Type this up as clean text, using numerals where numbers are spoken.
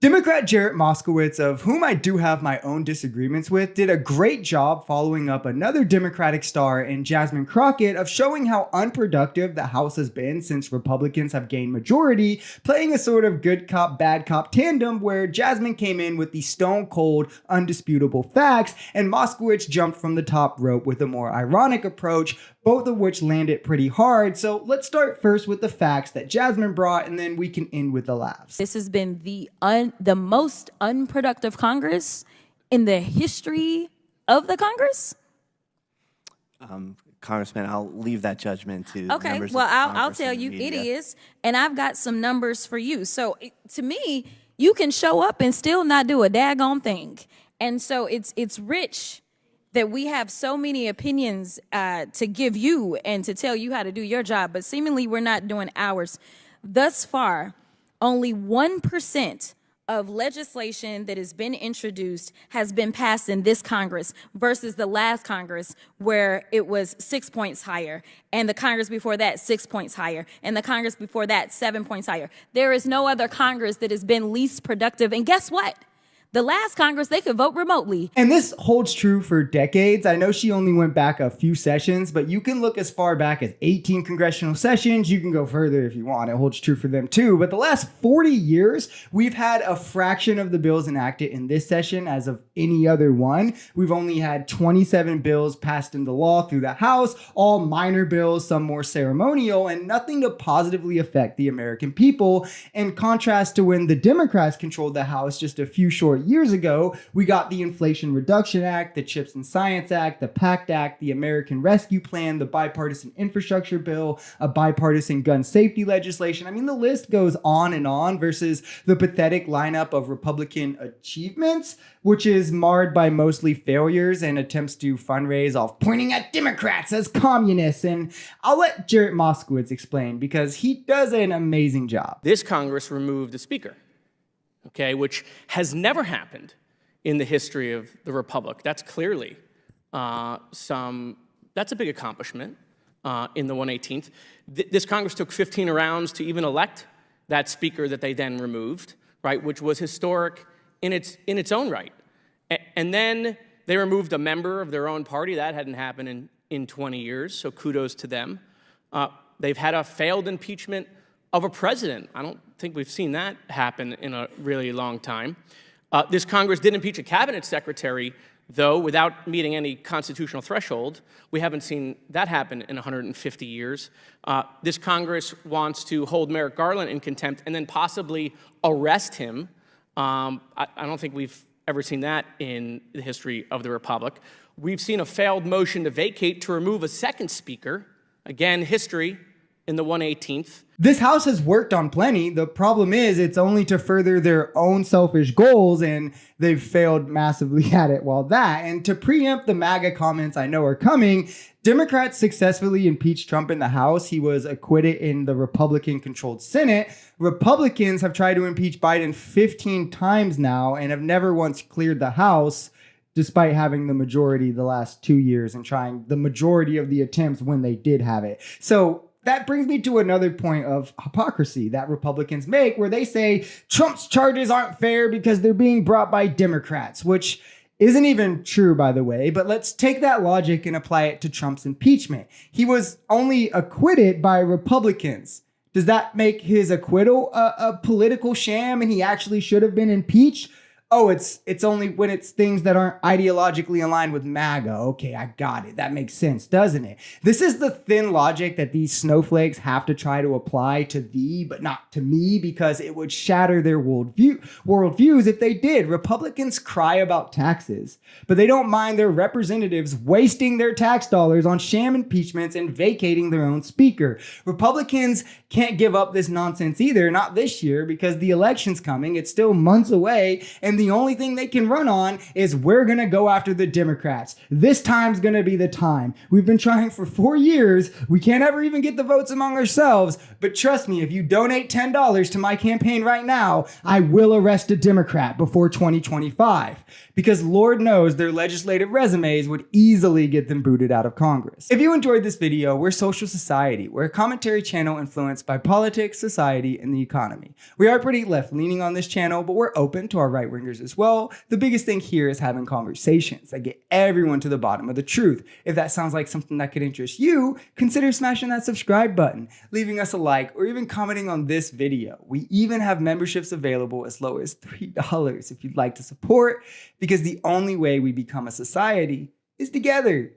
Democrat Jarrett Moskowitz, of whom I do have my own disagreements with, did a great job following up another Democratic star in Jasmine Crockett of showing how unproductive the House has been since Republicans have gained majority, playing a sort of good cop, bad cop tandem where Jasmine came in with the stone cold, undisputable facts, and Moskowitz jumped from the top rope with a more ironic approach, both of which landed pretty hard. So let's start first with the facts that Jasmine brought, and then we can end with the laughs. This has been the most unproductive Congress in the history of the Congress. Congressman, I'll leave that judgment to Okay, members well, of I'll Congress tell and the you it media. is, and I've got some numbers for you. So to me, you can show up and still not do a daggone thing. And so it's rich that we have so many opinions to give you and to tell you how to do your job, but seemingly we're not doing ours. Thus far, only 1% of legislation that has been introduced has been passed in this Congress versus the last Congress where it was 6 points higher, and the Congress before that 6 points higher, and the Congress before that 7 points higher. There is no other Congress that has been least productive, and guess what? The last Congress, they could vote remotely. And this holds true for decades. I know she only went back a few sessions, but you can look as far back as 18 congressional sessions. You can go further if you want. It holds true for them too. But the last 40 years, we've had a fraction of the bills enacted in this session as of any other one. We've only had 27 bills passed into law through the House, all minor bills, some more ceremonial, and nothing to positively affect the American people. In contrast to when the Democrats controlled the House just a few short years ago, we got the Inflation Reduction Act, the CHIPS and Science Act, the PACT Act, the American Rescue Plan, the bipartisan infrastructure bill, a bipartisan gun safety legislation. I mean, the list goes on and on versus the pathetic lineup of Republican achievements, which is marred by mostly failures and attempts to fundraise off pointing at Democrats as communists. And I'll let Jarrett Moskowitz explain because he does an amazing job. This Congress removed the Speaker, which has never happened in the history of the Republic. That's clearly that's a big accomplishment in the 118th. This Congress took 15 rounds to even elect that Speaker that they then removed, right, which was historic in its own right. And then they removed a member of their own party. That hadn't happened in 20 years, so kudos to them. They've had a failed impeachment of a president. I don't think we've seen that happen in a really long time. This Congress did impeach a cabinet secretary, though, without meeting any constitutional threshold. We haven't seen that happen in 150 years. This Congress wants to hold Merrick Garland in contempt and then possibly arrest him. I don't think we've ever seen that in the history of the Republic. We've seen a failed motion to vacate to remove a second speaker. Again, history in the 118th. This House has worked on plenty. The problem is it's only to further their own selfish goals, and they've failed massively at it while that. And to preempt the MAGA comments I know are coming, Democrats successfully impeached Trump in the House. He was acquitted in the Republican-controlled Senate. Republicans have tried to impeach Biden 15 times now and have never once cleared the House, despite having the majority the last 2 years and trying the majority of the attempts when they did have it. So that brings me to another point of hypocrisy that Republicans make, where they say Trump's charges aren't fair because they're being brought by Democrats, which isn't even true, by the way. But let's take that logic and apply it to Trump's impeachment. He was only acquitted by Republicans. Does that make his acquittal a political sham and he actually should have been impeached? Oh, it's only when it's things that aren't ideologically aligned with MAGA. Okay, I got it. That makes sense, doesn't it? This is the thin logic that these snowflakes have to try to apply to thee, but not to me, because it would shatter their worldviews if they did. Republicans cry about taxes, but they don't mind their representatives wasting their tax dollars on sham impeachments and vacating their own speaker. Republicans can't give up this nonsense either, not this year, because the election's coming. It's still months away, and the only thing they can run on is we're going to go after the Democrats. This time's going to be the time. We've been trying for 4 years. We can't ever even get the votes among ourselves. But trust me, if you donate $10 to my campaign right now, I will arrest a Democrat before 2025. Because Lord knows their legislative resumes would easily get them booted out of Congress. If you enjoyed this video, we're Social Society. We're a commentary channel influenced by politics, society, and the economy. We are pretty left-leaning on this channel, but we're open to our right-wingers as well. The biggest thing here is having conversations that get everyone to the bottom of the truth. If that sounds like something that could interest you, consider smashing that subscribe button, leaving us a like, or even commenting on this video. We even have memberships available as low as $3 if you'd like to support, because the only way we become a society is together.